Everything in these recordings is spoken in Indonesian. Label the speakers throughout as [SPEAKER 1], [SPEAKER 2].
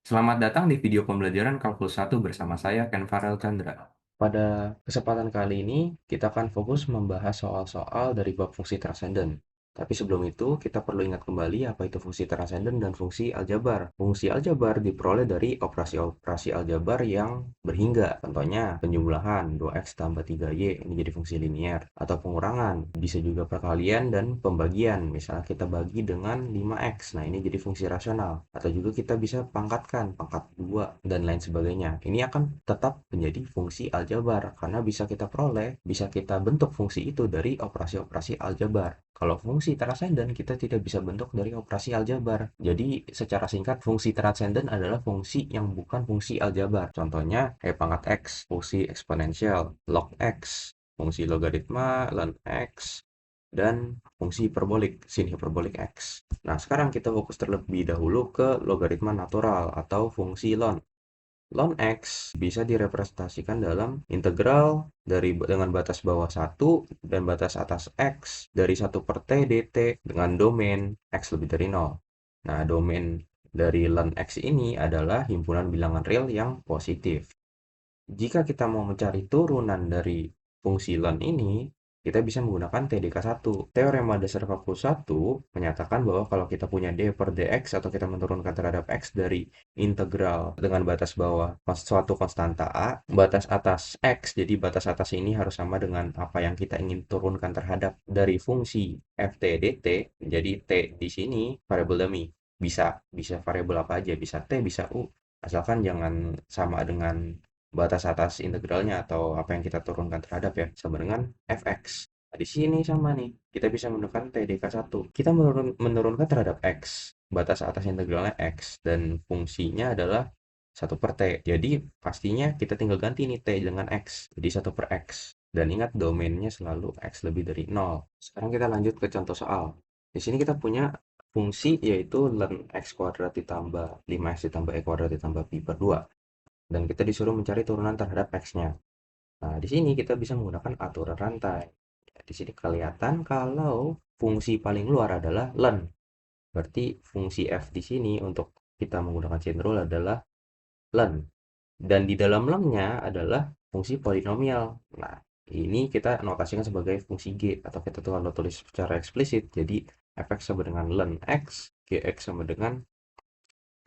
[SPEAKER 1] Selamat datang di video pembelajaran Kalkulus 1 bersama saya, Ken Farel Chandra. Pada kesempatan kali ini, kita akan fokus membahas soal-soal dari bab fungsi transenden. Tapi sebelum itu, kita perlu ingat kembali apa itu fungsi transenden dan fungsi aljabar. Fungsi aljabar diperoleh dari operasi-operasi aljabar yang berhingga. Contohnya, penjumlahan 2x tambah 3y, ini jadi fungsi linier. Atau pengurangan, bisa juga perkalian dan pembagian. Misalnya kita bagi dengan 5x, nah ini jadi fungsi rasional. Atau juga kita bisa pangkatkan, pangkat 2, dan lain sebagainya. Ini akan tetap menjadi fungsi aljabar, karena bisa kita peroleh, bisa kita bentuk fungsi itu dari operasi-operasi aljabar. Kalau fungsi transenden kita tidak bisa bentuk dari operasi aljabar. Jadi secara singkat fungsi transenden adalah fungsi yang bukan fungsi aljabar. Contohnya e pangkat x, fungsi eksponensial, log x, fungsi logaritma, ln x, dan fungsi hiperbolik, sin hiperbolik x. Nah, sekarang kita fokus terlebih dahulu ke logaritma natural atau fungsi ln. Ln x bisa direpresentasikan dalam integral dengan batas bawah 1 dan batas atas x dari 1 per t dt dengan domain x lebih dari 0. Nah, domain dari ln x ini adalah himpunan bilangan real yang positif. Jika kita mau mencari turunan dari fungsi ln ini, kita bisa menggunakan TDK1. Teorema dasar kalkulus 1 menyatakan bahwa kalau kita punya d per dx atau kita menurunkan terhadap x dari integral dengan batas bawah suatu konstanta a, batas atas x, jadi batas atas ini harus sama dengan apa yang kita ingin turunkan terhadap dari fungsi ft dt, jadi t di sini variabel dummy. Bisa variabel apa aja, bisa t, bisa u, asalkan jangan sama dengan batas atas integralnya atau apa yang kita turunkan terhadap ya, sama dengan fx. Nah, di sini sama nih, kita bisa menemukan TDK1. Kita menurunkan terhadap x, batas atas integralnya x, dan fungsinya adalah 1 per t. Jadi pastinya kita tinggal ganti nih t dengan x, jadi 1 per x. Dan ingat domainnya selalu x lebih dari 0. Sekarang kita lanjut ke contoh soal. Di sini kita punya fungsi yaitu ln x kuadrat ditambah 5x ditambah e kuadrat ditambah pi per 2. Dan kita disuruh mencari turunan terhadap x-nya. Nah, di sini kita bisa menggunakan aturan rantai. Di sini kelihatan kalau fungsi paling luar adalah ln. Berarti fungsi f di sini untuk kita menggunakan chain rule adalah ln. Dan di dalam ln-nya adalah fungsi polinomial. Nah, ini kita notasikan sebagai fungsi g, atau kita tulis secara eksplisit. Jadi, fx sama dengan ln x, gx sama dengan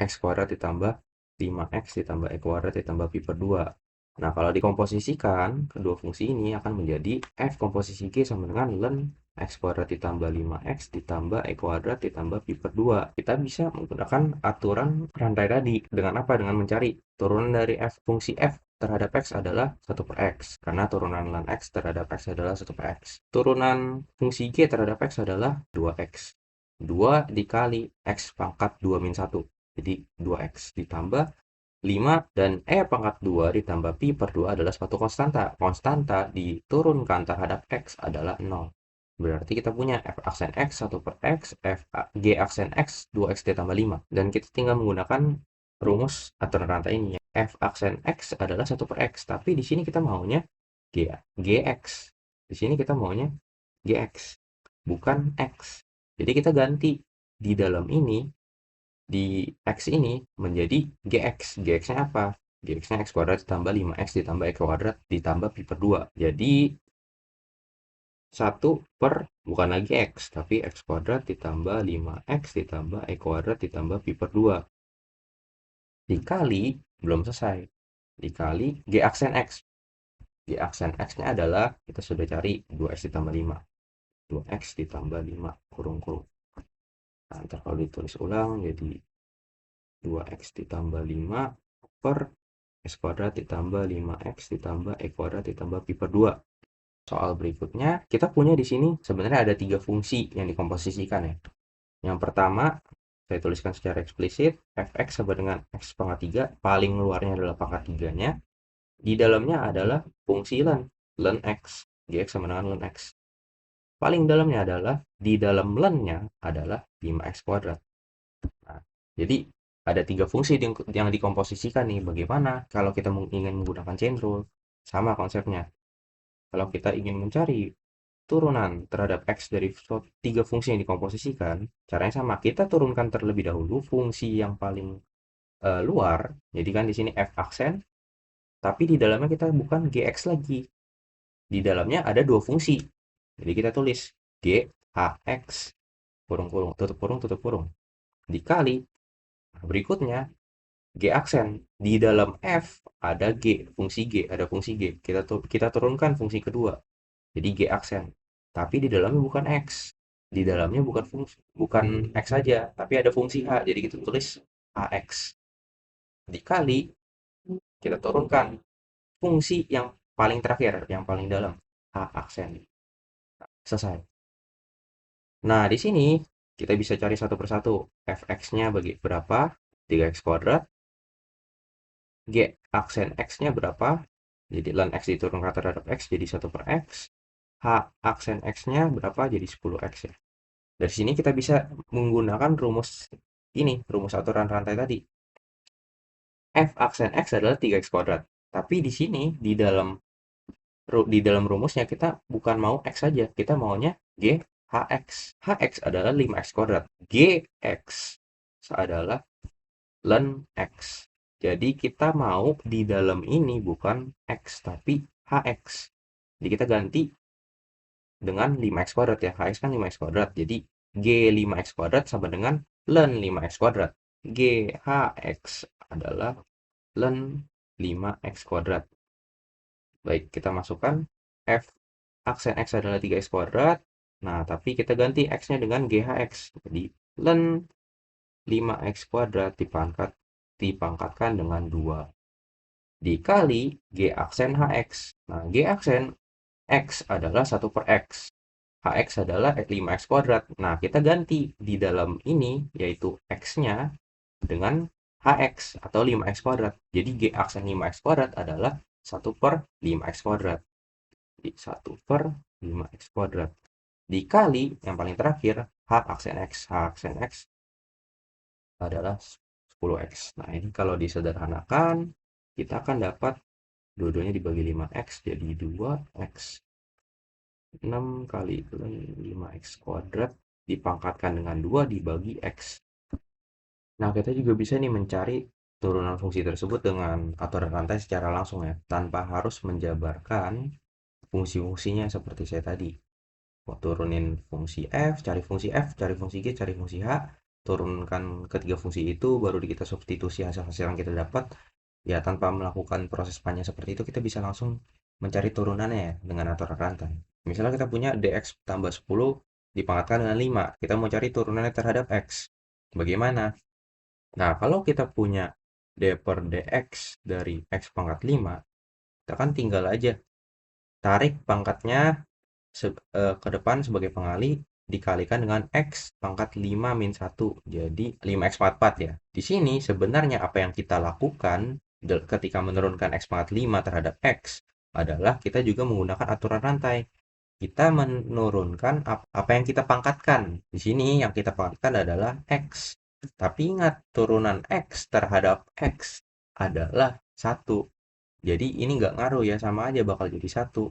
[SPEAKER 1] x kuadrat ditambah 5x ditambah e kuadrat ditambah pi per 2. Nah, kalau dikomposisikan, kedua fungsi ini akan menjadi f komposisi g sama dengan ln x kuadrat ditambah 5x ditambah e kuadrat ditambah pi per 2. Kita bisa menggunakan aturan rantai tadi. Dengan apa? Dengan mencari turunan dari fungsi f terhadap x adalah 1 per x. Karena turunan ln x terhadap x adalah 1 per x. Turunan fungsi g terhadap x adalah 2x. 2 dikali x pangkat 2 min 1. Jadi 2x ditambah 5 dan e pangkat 2 ditambah pi per 2 adalah suatu konstanta. Konstanta diturunkan terhadap x adalah 0. Berarti kita punya f aksen x 1 per x, g aksen x 2x ditambah 5. Dan kita tinggal menggunakan rumus aturan rantai ini ya. F aksen x adalah 1 per x, tapi di sini kita maunya gx. Di sini kita maunya gx, bukan x. Jadi kita ganti di dalam ini, di x ini menjadi gx. Gx-nya apa? Gx-nya x kuadrat ditambah 5x ditambah e kuadrat ditambah pi per 2. Jadi 1 per, bukan lagi x, tapi x kuadrat ditambah 5x ditambah e kuadrat ditambah pi per 2. Dikali, belum selesai. Dikali g aksen x. G aksen x-nya adalah, kita sudah cari 2x ditambah 5. 2x ditambah 5, kurung-kurung. Nah, ntar kalau ditulis ulang jadi 2x ditambah 5 per x kuadrat ditambah 5x ditambah e kuadrat ditambah pi per 2. Soal berikutnya, kita punya di sini sebenarnya ada 3 fungsi yang dikomposisikan ya. Yang pertama, saya tuliskan secara eksplisit, fx sama dengan x pangkat 3, paling luarnya adalah pangkat 3-nya. Di dalamnya adalah fungsi ln x, gx sama dengan ln x. Paling dalamnya adalah, di dalam ln-nya adalah 5x kuadrat. Nah, jadi ada 3 fungsi yang dikomposisikan nih. Bagaimana kalau kita ingin menggunakan chain rule? Sama konsepnya. Kalau kita ingin mencari turunan terhadap x dari 3 fungsi yang dikomposisikan, caranya sama. Kita turunkan terlebih dahulu fungsi yang paling luar, jadi kan di sini f aksen, tapi di dalamnya kita bukan gx lagi. Di dalamnya ada dua fungsi. Jadi kita tulis g hx kurung kurung tutup kurung dikali, nah, berikutnya g aksen. Di dalam f ada g, fungsi g. Kita turunkan fungsi kedua. Jadi G aksen. Tapi di dalamnya bukan X. Di dalamnya bukan X saja, tapi ada fungsi H. Jadi kita tulis AX. Dikali kita turunkan fungsi yang paling terakhir, yang paling dalam, H aksen. Selesai. Nah, di sini kita bisa cari satu persatu. Fx-nya bagi berapa? 3x kuadrat. G aksen X-nya berapa? Jadi ln X diturunkan terhadap X jadi 1 per X. H aksen X-nya berapa? Jadi 10x ya. Dari sini kita bisa menggunakan rumus ini, rumus aturan rantai tadi. F aksen X adalah 3x kuadrat. Tapi di sini di dalam rumusnya kita bukan mau X saja, kita maunya G HX. HX adalah 5x kuadrat. GX adalah ln X. Jadi kita mau di dalam ini bukan X tapi HX. Jadi kita ganti dengan 5x kuadrat ya. HX kan 5x kuadrat. Jadi G 5x kuadrat sama dengan ln 5x kuadrat. GHX adalah ln 5x kuadrat. Baik, kita masukkan F aksen X adalah 3x kuadrat. Nah, tapi kita ganti X-nya dengan GHX. Jadi ln 5x kuadrat dipangkatkan dengan 2. Dikali G aksen HX. Nah, G aksen X adalah 1 per X. HX adalah 5x kuadrat. Nah, kita ganti di dalam ini, yaitu X-nya dengan HX atau 5x kuadrat. Jadi G aksen 5x kuadrat adalah 1 per 5x kuadrat. Jadi 1 per 5x kuadrat. Dikali yang paling terakhir, H aksen X. H aksen X adalah 10x. Nah, ini kalau disederhanakan, kita akan dapat dua-duanya dibagi 5x jadi 2x. 6 kali 5x kuadrat dipangkatkan dengan 2 dibagi x. Nah, kita juga bisa nih mencari turunan fungsi tersebut dengan aturan rantai secara langsung ya, tanpa harus menjabarkan fungsi-fungsinya seperti saya tadi. Turunin fungsi F, cari fungsi G, cari fungsi H, turunkan ketiga fungsi itu, baru kita substitusi hasil-hasil yang kita dapat. Ya, tanpa melakukan proses panjang seperti itu, kita bisa langsung mencari turunannya ya, dengan aturan rantai. Misalnya kita punya dx tambah 10 dipangkatkan dengan 5. Kita mau cari turunannya terhadap x. Bagaimana? Nah, kalau kita punya d per dx dari x pangkat 5, kita kan tinggal aja tarik pangkatnya ke depan sebagai pengali dikalikan dengan x pangkat 5 min 1. Jadi 5x pangkat 4 ya. Di sini sebenarnya apa yang kita lakukan ketika menurunkan x pangkat 5 terhadap x adalah kita juga menggunakan aturan rantai. Kita menurunkan apa yang kita pangkatkan. Di sini yang kita pangkatkan adalah x. Tapi ingat, turunan x terhadap x adalah 1. Jadi ini nggak ngaruh ya, sama aja bakal jadi 1.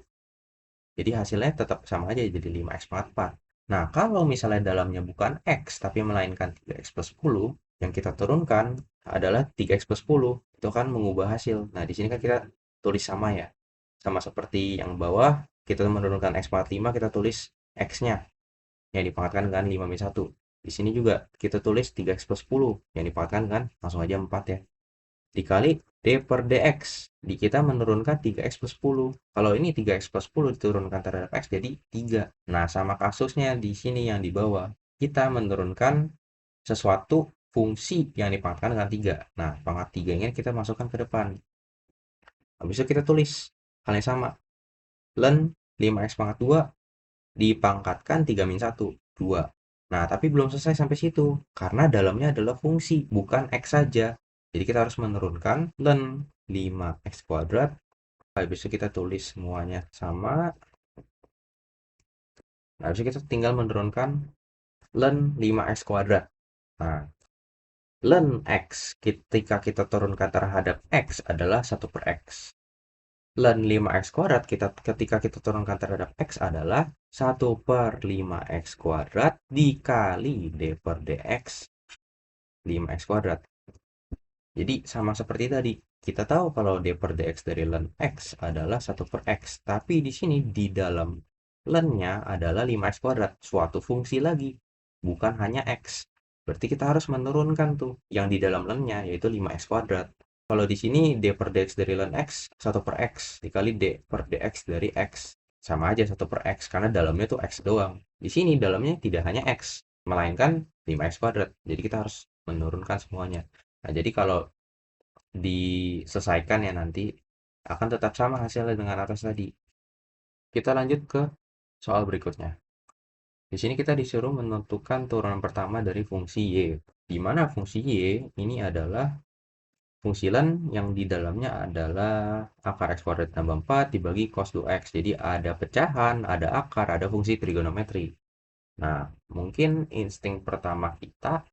[SPEAKER 1] Jadi hasilnya tetap sama aja, jadi 5x pangkat 4. Nah, kalau misalnya dalamnya bukan x, tapi melainkan 3x plus 10, yang kita turunkan adalah 3x plus 10. Itu kan mengubah hasil. Nah, di sini kan kita tulis sama ya. Sama seperti yang bawah, kita menurunkan x pangkat 5, kita tulis x-nya yang dipangkatkan dengan 5 min 1. Di sini juga kita tulis 3x plus 10 yang dipangkatkan dengan langsung aja 4 ya. Dikali d per dx. Di kita menurunkan 3x plus 10. Kalau ini 3x plus 10 diturunkan terhadap x jadi 3. Nah, sama kasusnya di sini yang di bawah. Kita menurunkan sesuatu fungsi yang dipangkatkan dengan 3. Nah, pangkat 3 ini kita masukkan ke depan. Habis itu kita tulis hal yang sama. Ln 5x pangkat 2 dipangkatkan 3 min 1, 2. Nah, tapi belum selesai sampai situ. Karena dalamnya adalah fungsi, bukan x saja. Jadi kita harus menurunkan ln 5x kuadrat. Habis itu kita tulis semuanya sama. Nah, habis itu kita tinggal menurunkan ln 5x kuadrat. Nah, ln x ketika kita turunkan terhadap x adalah 1 per x. Ln 5x kuadrat ketika kita turunkan terhadap x adalah 1 per 5x kuadrat dikali d per dx 5x kuadrat. Jadi sama seperti tadi, kita tahu kalau d per dx dari len x adalah 1 per x, tapi di sini di dalam len-nya adalah 5x kuadrat, suatu fungsi lagi, bukan hanya x. Berarti kita harus menurunkan tuh yang di dalam len-nya, yaitu 5x kuadrat. Kalau di sini d per dx dari len x 1 per x dikali d per dx dari x. Sama aja 1 per x, karena dalamnya tuh x doang. Di sini dalamnya tidak hanya x, melainkan 5x kuadrat. Jadi kita harus menurunkan semuanya. Nah, jadi kalau diselesaikan ya nanti akan tetap sama hasilnya dengan atas tadi. Kita lanjut ke soal berikutnya. Di sini kita disuruh menentukan turunan pertama dari fungsi y. Di mana fungsi y ini adalah fungsi len yang di dalamnya adalah akar x kuadrat tambah 4 dibagi cos 2x. Jadi ada pecahan, ada akar, ada fungsi trigonometri. Nah, mungkin insting pertama kita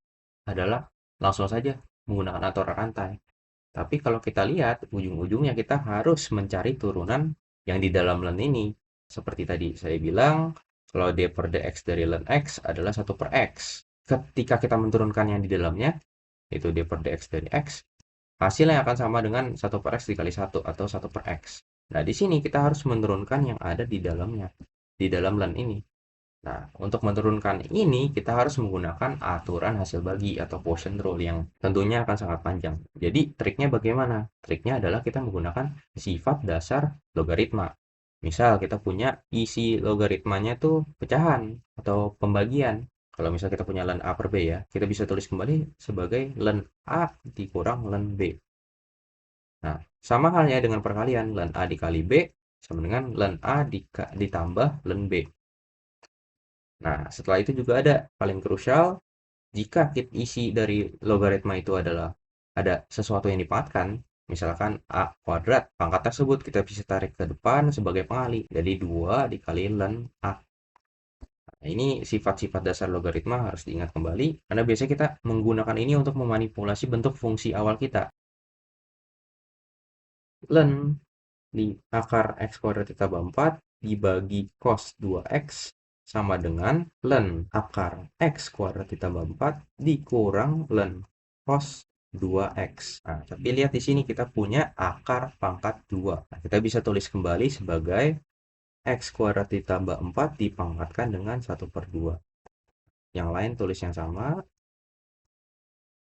[SPEAKER 1] adalah langsung saja menggunakan aturan rantai. Tapi kalau kita lihat, ujung-ujungnya kita harus mencari turunan yang di dalam len ini. Seperti tadi saya bilang, kalau d per dx dari len x adalah 1 per x. Ketika kita menurunkan yang di dalamnya, yaitu d per dx dari x, hasilnya akan sama dengan 1 per x dikali 1 atau 1 per x. Nah, di sini kita harus menurunkan yang ada di dalamnya, di dalam len ini. Nah, untuk menurunkan ini, kita harus menggunakan aturan hasil bagi atau quotient rule yang tentunya akan sangat panjang. Jadi, triknya bagaimana? Triknya adalah kita menggunakan sifat dasar logaritma. Misal, kita punya isi logaritmanya tuh pecahan atau pembagian. Kalau misal kita punya len A per B ya, kita bisa tulis kembali sebagai len A dikurang len B. Nah, sama halnya dengan perkalian, len A dikali B sama dengan len A ditambah len B. Nah, setelah itu juga ada paling krusial, jika isi dari logaritma itu adalah ada sesuatu yang dipangkatkan, misalkan A kuadrat, pangkat tersebut kita bisa tarik ke depan sebagai pengali. Jadi 2 dikali len A. Nah, ini sifat-sifat dasar logaritma harus diingat kembali, karena biasanya kita menggunakan ini untuk memanipulasi bentuk fungsi awal kita. Len di akar x kuadrat ditambah 4 dibagi cos 2x sama dengan len akar x kuadrat ditambah 4 dikurang len cos 2x. Nah, tapi lihat di sini kita punya akar pangkat 2. Nah, kita bisa tulis kembali sebagai x kuadrat ditambah 4 dipangkatkan dengan 1 per 2. Yang lain tulis yang sama.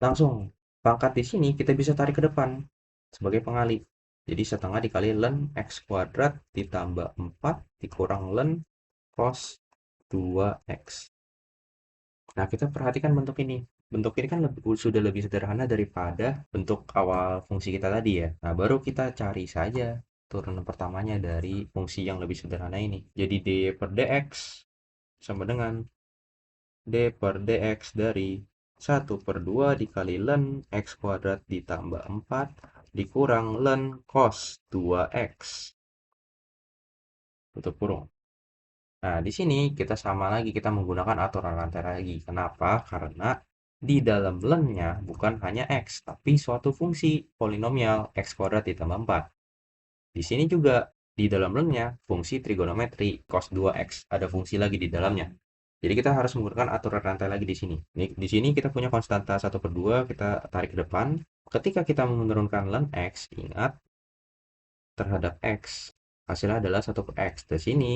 [SPEAKER 1] Langsung pangkat di sini kita bisa tarik ke depan sebagai pengali. Jadi setengah dikali len x kuadrat ditambah 4 dikurang len cos 2x. Nah, kita perhatikan bentuk ini. Bentuk ini kan sudah lebih sederhana daripada bentuk awal fungsi kita tadi ya. Nah, baru kita cari saja turunan pertamanya dari fungsi yang lebih sederhana ini. Jadi d per dx sama dengan d per dx dari 1 per 2 dikali len x kuadrat ditambah 4 dikurang len cos 2x. Tutup kurung. Nah, di sini kita sama lagi, kita menggunakan aturan rantai lagi. Kenapa? Karena di dalam len-nya bukan hanya x, tapi suatu fungsi polinomial x kuadrat ditambah 4. Di sini juga di dalam len-nya fungsi trigonometri cos 2x, ada fungsi lagi di dalamnya. Jadi kita harus menggunakan aturan rantai lagi di sini. Di sini kita punya konstanta 1 per 2, kita tarik ke depan. Ketika kita menurunkan len x, ingat terhadap x, hasilnya adalah 1 per x. Di sini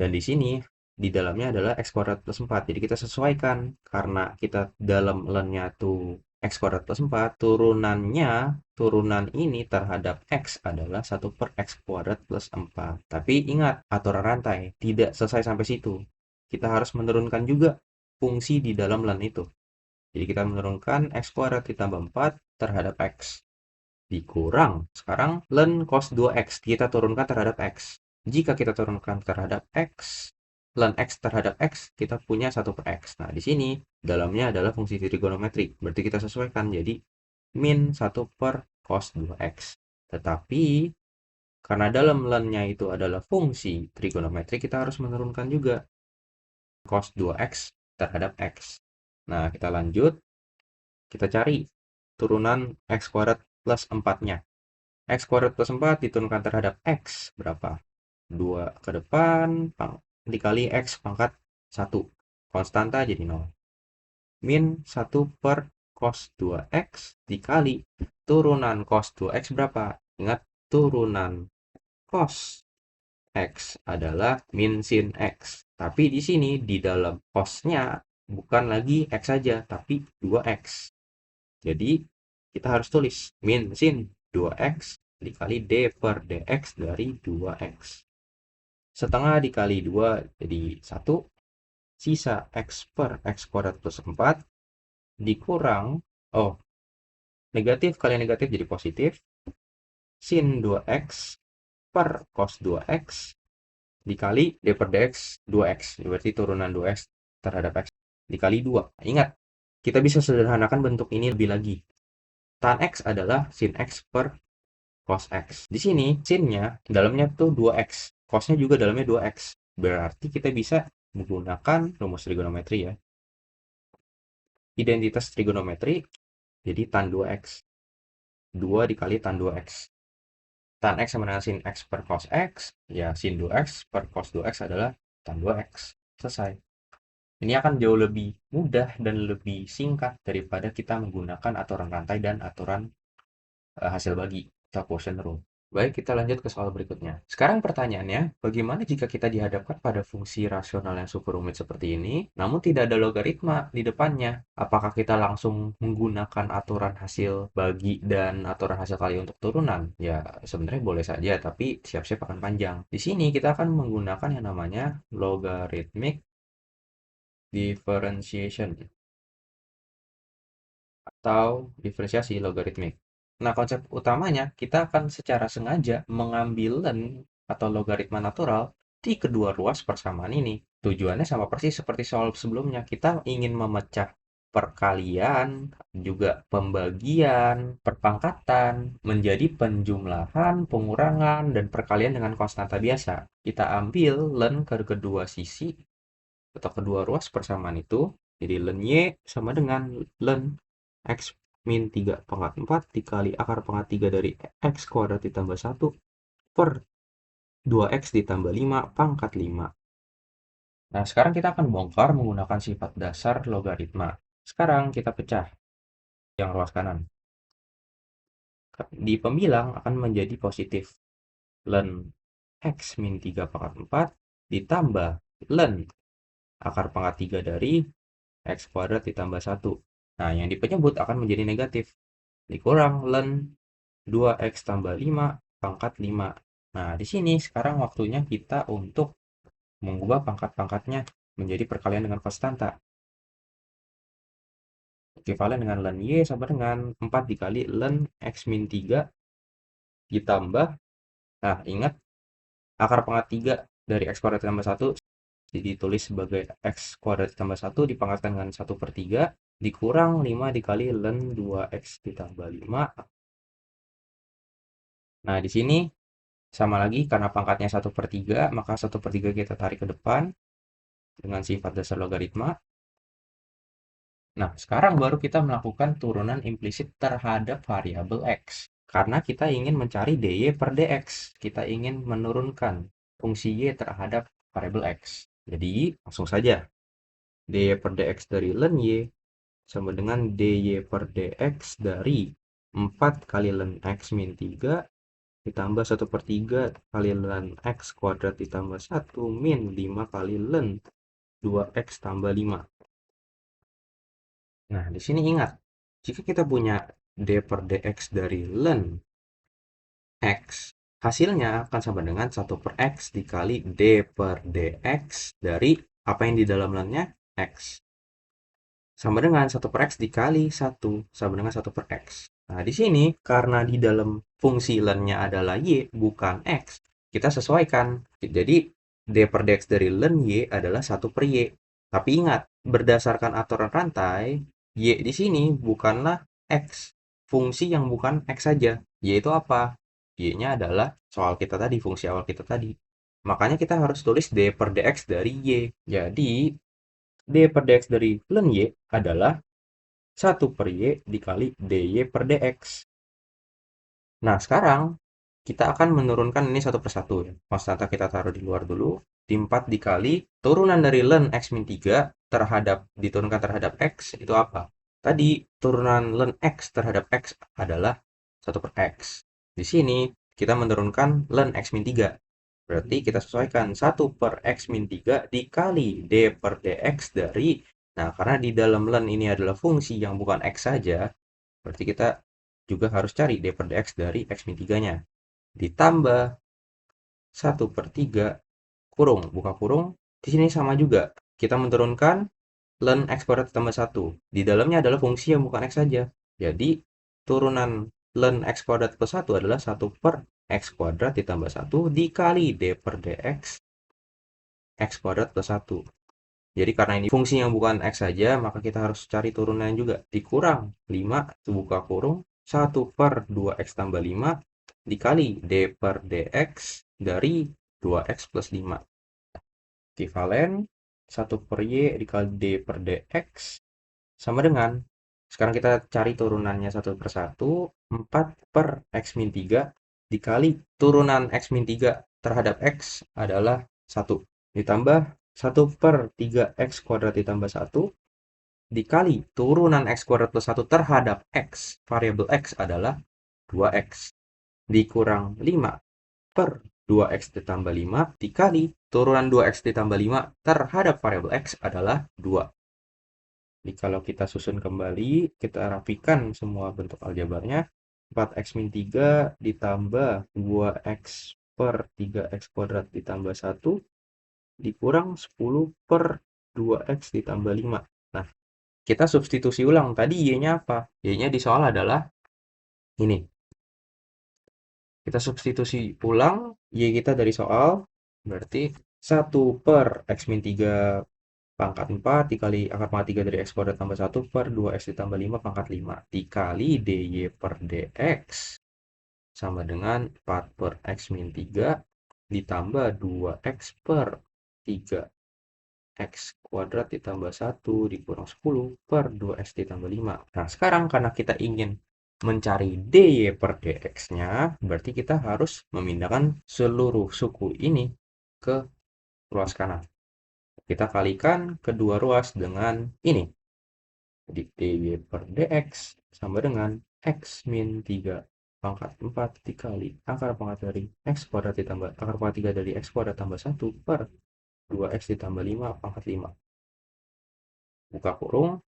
[SPEAKER 1] dan di sini di dalamnya adalah x kuadrat plus 4. Jadi kita sesuaikan karena kita dalam len-nya tuh x kuadrat plus 4, turunan ini terhadap x adalah 1 per x kuadrat plus 4. Tapi ingat, aturan rantai tidak selesai sampai situ. Kita harus menurunkan juga fungsi di dalam len itu. Jadi kita menurunkan x kuadrat ditambah 4 terhadap x dikurang. Sekarang len cos 2x kita turunkan terhadap x. Jika kita turunkan terhadap x, len x terhadap x, kita punya 1 per x. Nah, di sini dalamnya adalah fungsi trigonometri. Berarti kita sesuaikan jadi min 1 per cos 2x. Tetapi, karena dalam len-nya itu adalah fungsi trigonometri, kita harus menurunkan juga cos 2x terhadap x. Nah, kita lanjut. Kita cari turunan x kuadrat plus 4-nya. X kuadrat plus 4 diturunkan terhadap X berapa? 2 ke depan, dikali X pangkat 1. Konstanta jadi 0. Min 1 per cos 2x dikali turunan cos 2x berapa? Ingat, turunan cos X adalah min sin X. Tapi di sini di dalam cos-nya bukan lagi X saja, tapi 2X. Jadi kita harus tulis min sin 2X dikali D per DX dari 2X. Setengah dikali 2 jadi 1. Sisa X per X kuadrat plus 4 dikurang, negatif kali negatif jadi positif. Sin 2X per cos 2X dikali D per dx 2x. Berarti turunan 2x terhadap x dikali 2. Ingat, kita bisa sederhanakan bentuk ini lebih lagi. Tan x adalah sin x per cos x. Di sini sinnya dalamnya tuh 2x. Cosnya juga dalamnya 2x. Berarti kita bisa menggunakan rumus trigonometri ya. Identitas trigonometri jadi tan 2x. 2 dikali tan 2x. Tan X sama dengan sin X per cos X, ya sin 2X per cos 2X adalah tan 2X. Selesai. Ini akan jauh lebih mudah dan lebih singkat daripada kita menggunakan aturan rantai dan aturan hasil bagi atau quotient rule. Baik, kita lanjut ke soal berikutnya. Sekarang pertanyaannya, bagaimana jika kita dihadapkan pada fungsi rasional yang super rumit seperti ini, namun tidak ada logaritma di depannya? Apakah kita langsung menggunakan aturan hasil bagi dan aturan hasil kali untuk turunan? Ya, sebenarnya boleh saja, tapi siap-siap akan panjang. Di sini kita akan menggunakan yang namanya logarithmic differentiation atau diferensiasi logaritmik. Nah, konsep utamanya kita akan secara sengaja mengambil ln atau logaritma natural di kedua ruas persamaan ini. Tujuannya sama persis seperti soal sebelumnya. Kita ingin memecah perkalian, juga pembagian, perpangkatan, menjadi penjumlahan, pengurangan, dan perkalian dengan konstanta biasa. Kita ambil ln ke kedua sisi atau kedua ruas persamaan itu. Jadi ln Y sama dengan ln X min 3 pangkat 4 dikali akar pangkat 3 dari X kuadrat ditambah 1 per 2X ditambah 5 pangkat 5. Nah, sekarang kita akan bongkar menggunakan sifat dasar logaritma. Sekarang kita pecah yang ruas kanan. Di pembilang akan menjadi positif. Ln X min 3 pangkat 4 ditambah ln akar pangkat 3 dari X kuadrat ditambah 1. Nah, yang di penyebut akan menjadi negatif. Dikurang ln 2x tambah 5 pangkat 5. Nah, di sini sekarang waktunya kita untuk mengubah pangkat-pangkatnya menjadi perkalian dengan konstanta. Ekivalen dengan ln y sama dengan 4 dikali ln x min 3 ditambah, nah ingat, akar pangkat 3 dari x kuadrat tambah 1 jadi tulis sebagai x kuadrat tambah 1 dipangkatkan dengan 1 per 3 dikurang 5 dikali ln 2x ditambah 5. Nah, di sini sama lagi karena pangkatnya 1 per 3, maka 1 per 3 kita tarik ke depan dengan sifat dasar logaritma. Nah, sekarang baru kita melakukan turunan implisit terhadap variabel x. Karena kita ingin mencari dy per dx. Kita ingin menurunkan fungsi y terhadap variabel x. Jadi, langsung saja. dy per dx dari ln y sama dengan dy per dx dari 4 kali ln x min 3 ditambah 1 per 3 kali ln x kuadrat ditambah 1 min 5 kali ln 2x tambah 5. Nah, di sini ingat, jika kita punya d per dx dari ln x, hasilnya akan sama dengan 1 per x dikali d per dx dari apa yang di dalam ln-nya x. Sama dengan 1 per x dikali 1 sama dengan 1 per x. Nah, di sini karena di dalam fungsi ln-nya adalah y bukan x, kita sesuaikan. Jadi d per dx dari ln y adalah 1 per y. Tapi ingat, berdasarkan aturan rantai, y di sini bukanlah x. Fungsi yang bukan x saja. Y itu apa? Y-nya adalah soal kita tadi, fungsi awal kita tadi. Makanya kita harus tulis d per dx dari y. Jadi d per dx dari ln y adalah 1 per y dikali dy per dx. Nah, sekarang kita akan menurunkan ini satu persatu ya. Konstanta kita taruh di luar dulu. Di 4 dikali turunan dari ln x min 3 diturunkan terhadap x itu apa? Tadi turunan ln X terhadap X adalah 1/X. Di sini kita menurunkan ln X min 3. Berarti kita sesuaikan 1/X min 3 dikali D per dx dari, nah karena di dalam ln ini adalah fungsi yang bukan X saja, berarti kita juga harus cari D per dx dari X min 3-nya. Ditambah 1/3 kurung, buka kurung. Di sini sama juga. Kita menurunkan ln X kuadrat ditambah 1. Di dalamnya adalah fungsi yang bukan X saja. Jadi, turunan ln X kuadrat plus 1 adalah 1/X kuadrat ditambah 1 dikali D per dx X kuadrat plus 1. Jadi, karena ini fungsi yang bukan X saja, maka kita harus cari turunannya juga. Dikurang 5, buka kurung, 1/2X tambah 5 dikali D per dx dari 2X plus 5. Ekivalen 1/Y dikali D per dx sama dengan, sekarang kita cari turunannya satu per satu, 4/X min 3 dikali turunan X min 3 terhadap X adalah 1. Ditambah 1/3X kuadrat ditambah 1 dikali turunan X kuadrat plus 1 terhadap X, variabel X adalah 2X. Dikurang 5/2X ditambah 5 dikali turunan 2X ditambah 5 terhadap variabel X adalah 2. Jadi kalau kita susun kembali, kita rapikan semua bentuk aljabarnya, 4x min 3 ditambah 2x per 3x kuadrat ditambah 1 dikurang 10 per 2x ditambah 5. Nah, kita substitusi ulang. Tadi y-nya apa? Y-nya di soal adalah ini. Kita substitusi ulang y kita dari soal, berarti 1/x min 3 pangkat 4 dikali akar pangkat 3 dari x kuadrat tambah 1 per 2x ditambah 5 pangkat 5 dikali dy per dx sama dengan 4/x min 3 ditambah 2x per 3x kuadrat ditambah 1 dikurang 10 per 2x ditambah 5. Nah, sekarang karena kita ingin mencari dy per dx-nya, berarti kita harus memindahkan seluruh suku ini ke ruas kanan. Kita kalikan kedua ruas dengan ini. Jadi dy per dx sama dengan x min 3 pangkat 4 dikali akar pangkat dari x kuadrat ditambah akar pangkat 3 dari x kuadrat tambah 1 per 2x ditambah 5 pangkat 5. Buka kurung,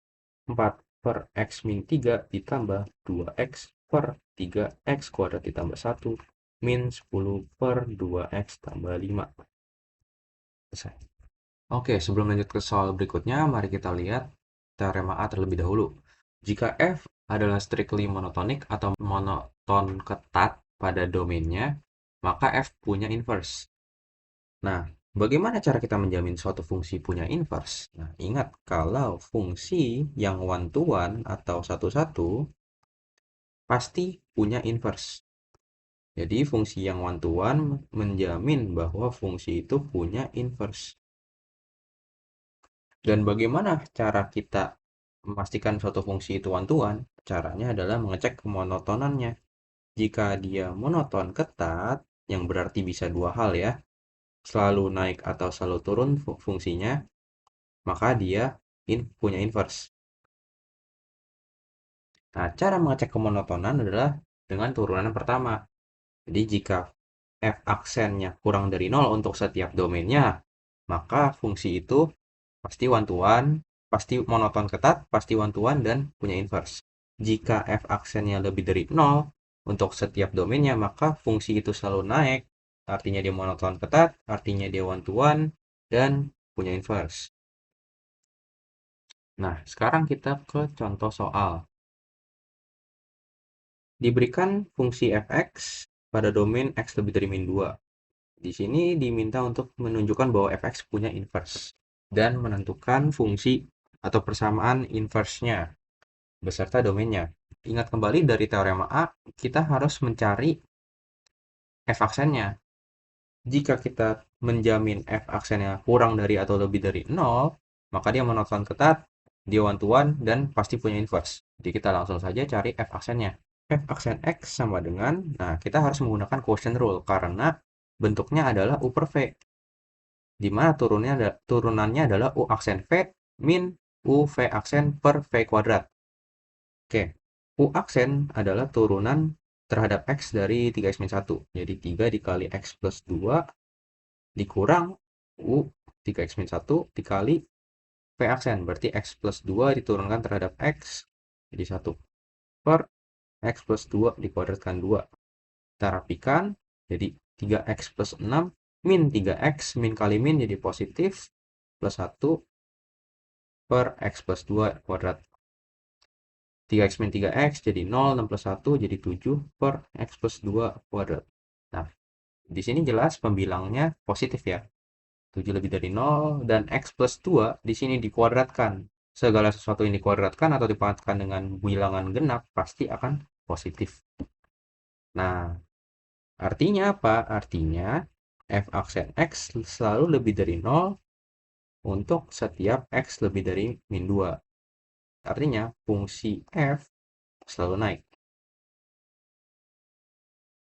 [SPEAKER 1] 4/x min 3 ditambah 2x per 3x kuadrat ditambah 1 min 10 per 2x tambah 5. Selesai. Oke, sebelum lanjut ke soal berikutnya, mari kita lihat teorema A terlebih dahulu. Jika F adalah strictly monotonic atau monoton ketat pada domainnya, maka F punya inverse. Nah, bagaimana cara kita menjamin suatu fungsi punya inverse? Nah, ingat kalau fungsi yang one-to-one atau satu-satu pasti punya inverse. Jadi, fungsi yang one-to-one menjamin bahwa fungsi itu punya inverse. Dan bagaimana cara kita memastikan suatu fungsi itu one-to-one? Caranya adalah mengecek kemonotonannya. Jika dia monoton ketat, yang berarti bisa dua hal ya, selalu naik atau selalu turun fungsinya, maka dia punya inverse. Nah, cara mengecek kemonotonan adalah dengan turunan pertama. Jadi jika f aksennya kurang dari 0 untuk setiap domainnya, maka fungsi itu pasti one-to-one, pasti monoton ketat, pasti one-to-one, dan punya inverse. Jika f aksennya lebih dari 0 untuk setiap domainnya, maka fungsi itu selalu naik, artinya dia monoton ketat, artinya dia one-to-one, dan punya inverse. Nah, sekarang kita ke contoh soal. Diberikan fungsi fx pada domain x lebih dari min 2. Di sini diminta untuk menunjukkan bahwa fx punya inverse dan menentukan fungsi atau persamaan inverse-nya beserta domainnya. Ingat kembali dari teorema A, kita harus mencari f aksennya. Jika kita menjamin f aksennya kurang dari atau lebih dari 0, maka dia monoton ketat, dia one-to-one, dan pasti punya inverse. Jadi kita langsung saja cari f aksennya. F aksen x sama dengan, nah kita harus menggunakan quotient rule karena bentuknya adalah U per V. Di mana turunannya adalah U aksen V min U V aksen per V kuadrat. Oke, U aksen adalah turunan terhadap X dari 3x-1. Jadi 3 dikali X plus 2 dikurang U 3x-1 dikali V aksen. Berarti X plus 2 diturunkan terhadap X jadi 1 per X plus 2 dikuadratkan 2. Kita rapikan jadi 3X plus 6 min 3X min kali min jadi positif plus 1 per X plus 2 kuadrat. 3x min 3x jadi 0, 6 plus 1 jadi 7 per x plus 2 kuadrat. Nah, di sini jelas pembilangnya positif ya. 7 lebih dari 0 dan x plus 2 di sini dikuadratkan. Segala sesuatu yang dikuadratkan atau dipangkatkan dengan bilangan genap pasti akan positif. Nah, artinya apa? Artinya f aksen x selalu lebih dari 0 untuk setiap x lebih dari min 2. Artinya fungsi f selalu naik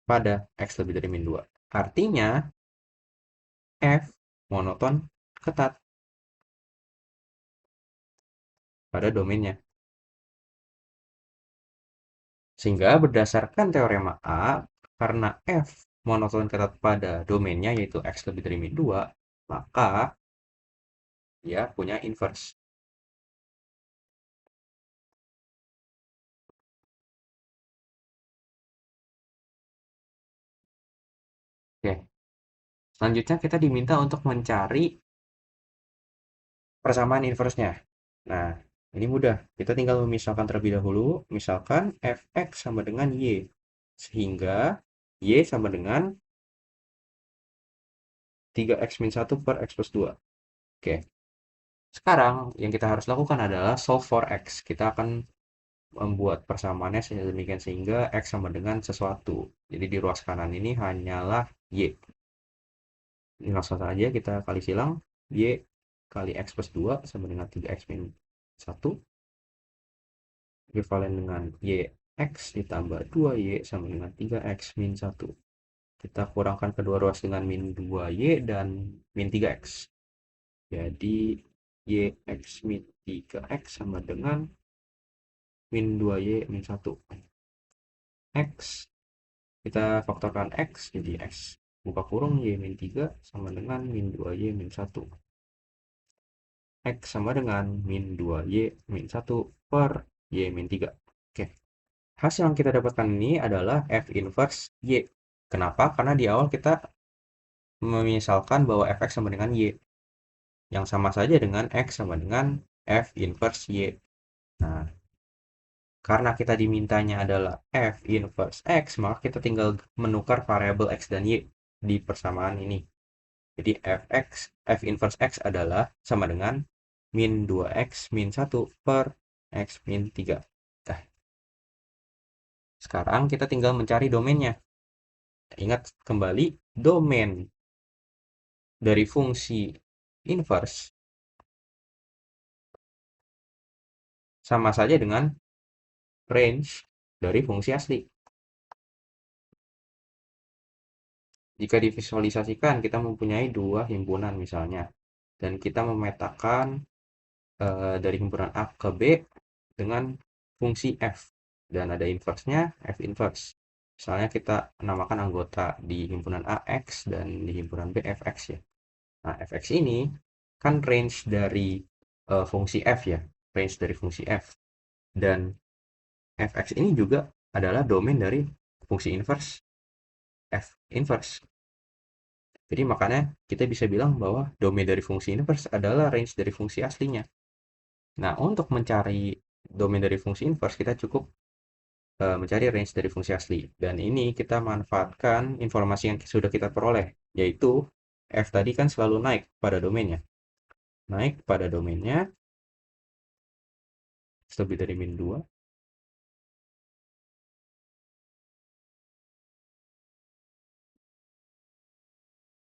[SPEAKER 1] pada x lebih dari min 2. Artinya f monoton ketat pada domainnya. Sehingga berdasarkan teorema A, karena f monoton ketat pada domainnya yaitu x lebih dari min 2, maka dia punya inverse. Oke. Selanjutnya kita diminta untuk mencari persamaan inverse-nya. Nah, ini mudah. Kita tinggal memisahkan terlebih dahulu. Misalkan fx sama dengan y. Sehingga y sama dengan 3x min 1 per x plus 2. Oke. Sekarang yang kita harus lakukan adalah solve for x. Kita akan membuat persamaannya sedemikian sehingga x sama dengan sesuatu. Jadi di ruas kanan ini hanyalah y. Ini langsung saja kita kali silang. Y kali x plus 2 sama dengan 3x min 1. Ekivalen dengan y x ditambah 2y sama dengan 3x min 1. Kita kurangkan kedua ruas dengan min 2y dan min 3x. Jadi y x min 3x sama dengan min 2y min 1. X, kita faktorkan x jadi x buka kurung y min 3 sama dengan min 2y min 1. X sama dengan min 2y min 1 per y min 3. Oke. Hasil yang kita dapatkan ini adalah f inverse y. Kenapa? Karena di awal kita memisalkan bahwa fx sama dengan y. Yang sama saja dengan x sama dengan f inverse y. Nah, karena kita dimintanya adalah f inverse x, maka kita tinggal menukar variabel x dan y di persamaan ini. Jadi f inverse x adalah sama dengan min 2x min 1 per x min 3. Nah, sekarang kita tinggal mencari domainnya. Ingat kembali, domain dari fungsi inverse sama saja dengan range dari fungsi asli. Jika divisualisasikan, kita mempunyai dua himpunan misalnya. Dan kita memetakan dari himpunan A ke B dengan fungsi F. Dan ada inverse-nya, F inverse. Misalnya kita namakan anggota di himpunan A X dan di himpunan B Fx ya. Nah, Fx ini kan range dari fungsi F ya. Range dari fungsi F. Dan Fx ini juga adalah domain dari fungsi inverse F inverse. Jadi makanya kita bisa bilang bahwa domain dari fungsi inverse adalah range dari fungsi aslinya. Nah, untuk mencari domain dari fungsi inverse, kita cukup mencari range dari fungsi asli. Dan ini kita manfaatkan informasi yang sudah kita peroleh, yaitu f tadi kan selalu naik pada domainnya. Naik pada domainnya lebih dari min 2.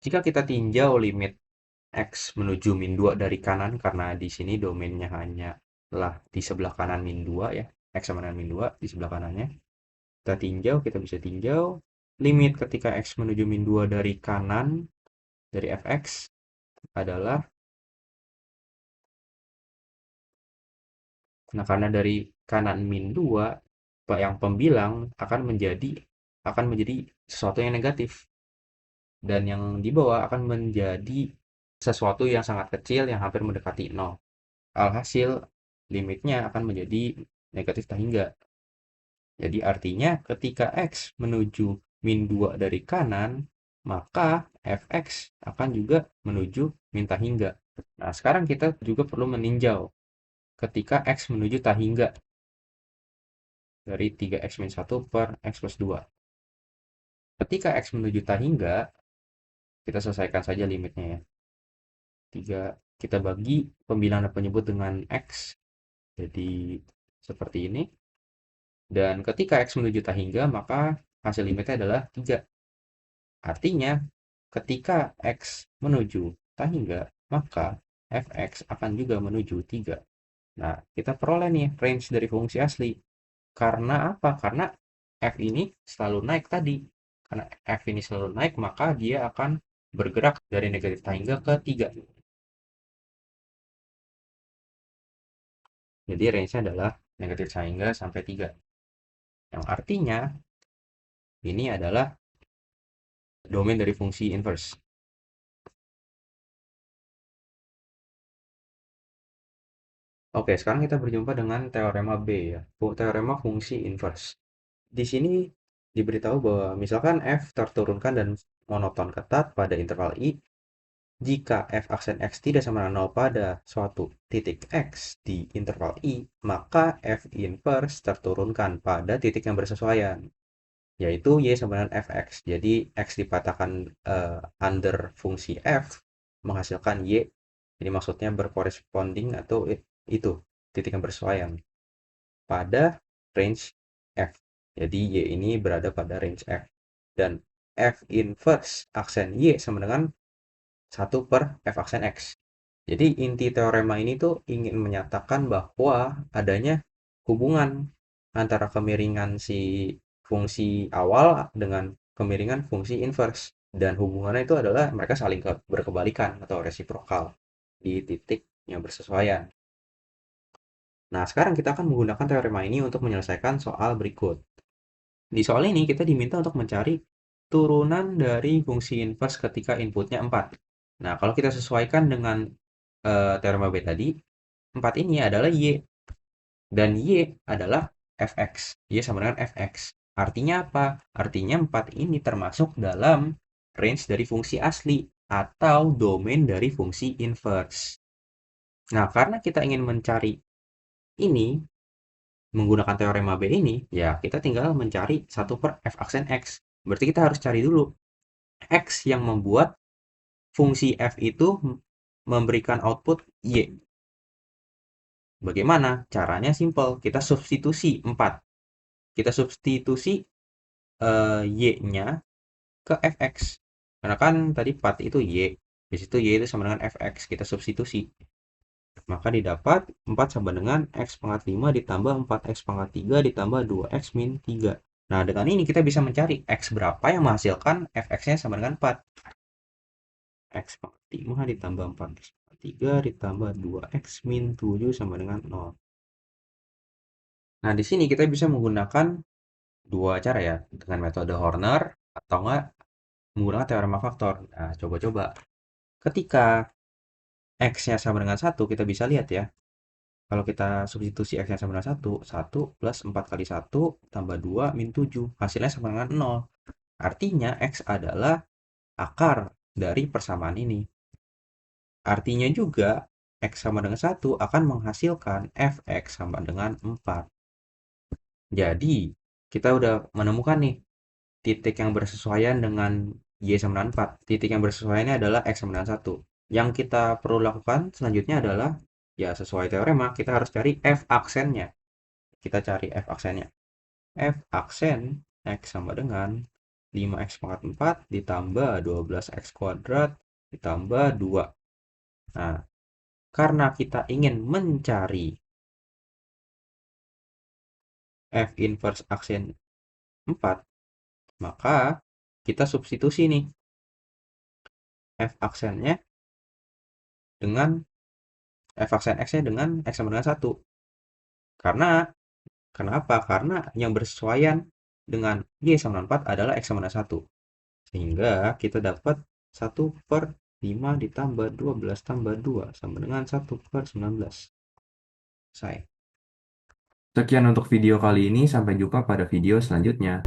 [SPEAKER 1] Jika kita tinjau limit x menuju min 2 dari kanan, karena di sini domainnya hanyalah di sebelah kanan min 2 ya, x sama dengan min 2 di sebelah kanannya. Kita tinjau, kita bisa tinjau limit ketika x menuju min 2 dari kanan dari fx adalah, nah karena dari kanan min 2, yang pembilang akan menjadi sesuatu yang negatif, dan yang di bawah akan menjadi sesuatu yang sangat kecil yang hampir mendekati nol. Alhasil limitnya akan menjadi negatif tak hingga. Jadi artinya ketika X menuju min 2 dari kanan, maka Fx akan juga menuju min tak hingga. Nah, sekarang kita juga perlu meninjau ketika X menuju tak hingga dari 3x-1 per X plus 2. Ketika X menuju tak hingga, kita selesaikan saja limitnya ya. 3, kita bagi pembilang dan penyebut dengan X, jadi seperti ini. Dan ketika X menuju tak hingga, maka hasil limitnya adalah 3. Artinya, ketika X menuju tak hingga, maka Fx akan juga menuju 3. Nah, kita peroleh nih range dari fungsi asli. Karena apa? Karena F ini selalu naik tadi. Karena F ini selalu naik, maka dia akan bergerak dari negatif tak hingga ke 3. Jadi range-nya adalah negatif tak hingga sampai 3. Yang artinya, ini adalah domain dari fungsi inverse. Oke, sekarang kita berjumpa dengan teorema B ya, teorema fungsi inverse. Di sini diberitahu bahwa misalkan f terturunkan dan monoton ketat pada interval i, jika f aksen x tidak sama dengan 0 pada suatu titik x di interval i, maka f inverse terturunkan pada titik yang bersesuaian, yaitu y sama dengan fx. Jadi x dipatahkan under fungsi f menghasilkan y. Ini maksudnya berkoresponding atau itu titik yang bersesuaian pada range f. Jadi y ini berada pada range f. Dan f inverse aksen y sama dengan 1 per f aksen x. Jadi inti teorema ini tuh ingin menyatakan bahwa adanya hubungan antara kemiringan si fungsi awal dengan kemiringan fungsi inverse. Dan hubungannya itu adalah mereka saling berkebalikan atau resiprokal di titik yang bersesuaian. Nah, sekarang kita akan menggunakan teorema ini untuk menyelesaikan soal berikut. Di soal ini kita diminta untuk mencari turunan dari fungsi inverse ketika inputnya 4. Nah, kalau kita sesuaikan dengan teorema B tadi, 4 ini adalah Y. Dan Y adalah Fx. Y sama dengan Fx. Artinya apa? Artinya 4 ini termasuk dalam range dari fungsi asli atau domain dari fungsi inverse. Nah, karena kita ingin mencari ini, menggunakan teorema B ini, ya kita tinggal mencari 1 per f aksen x. Berarti kita harus cari dulu x yang membuat fungsi f itu memberikan output y. Bagaimana? Caranya simple. Kita substitusi 4. Kita substitusi y-nya ke fx. Karena kan tadi 4 itu y. Di situ y itu sama dengan fx. Kita substitusi. Maka didapat 4 sama dengan x pangkat 5 ditambah 4x pangkat 3 ditambah 2x min 3. Nah, dengan ini kita bisa mencari x berapa yang menghasilkan fx-nya sama dengan 4. X pangkat 5 ditambah 4x pangkat 3 ditambah 2x min 7 sama dengan 0. Nah, di sini kita bisa menggunakan dua cara ya, dengan metode Horner atau enggak menggunakan teorema faktor. Nah, coba-coba. Ketika x-nya sama dengan 1, kita bisa lihat ya. Kalau kita substitusi x-nya sama dengan 1, 1 plus 4 kali 1 tambah 2 min 7. Hasilnya sama dengan 0. Artinya x adalah akar dari persamaan ini. Artinya juga x sama dengan 1 akan menghasilkan fx sama dengan 4. Jadi, kita udah menemukan nih titik yang bersesuaian dengan y sama dengan 4. Titik yang bersesuaiannya adalah x sama dengan 1. Yang kita perlu lakukan selanjutnya adalah, ya sesuai teorema, kita harus cari f aksennya. Kita cari f aksennya. F aksen x sama dengan 5x pangkat 4 ditambah 12x kuadrat ditambah 2. Nah, karena kita ingin mencari f inverse aksen 4, maka kita substitusi nih f aksennya dengan f aksen x-nya dengan x sama dengan 1. Karena Kenapa? Karena yang bersesuaian dengan Y sama 4 adalah X sama 1. Sehingga kita dapat 1/5 ditambah 12 tambah 2 sama dengan 1/19. Selesai. Sekian untuk video kali ini, sampai jumpa pada video selanjutnya.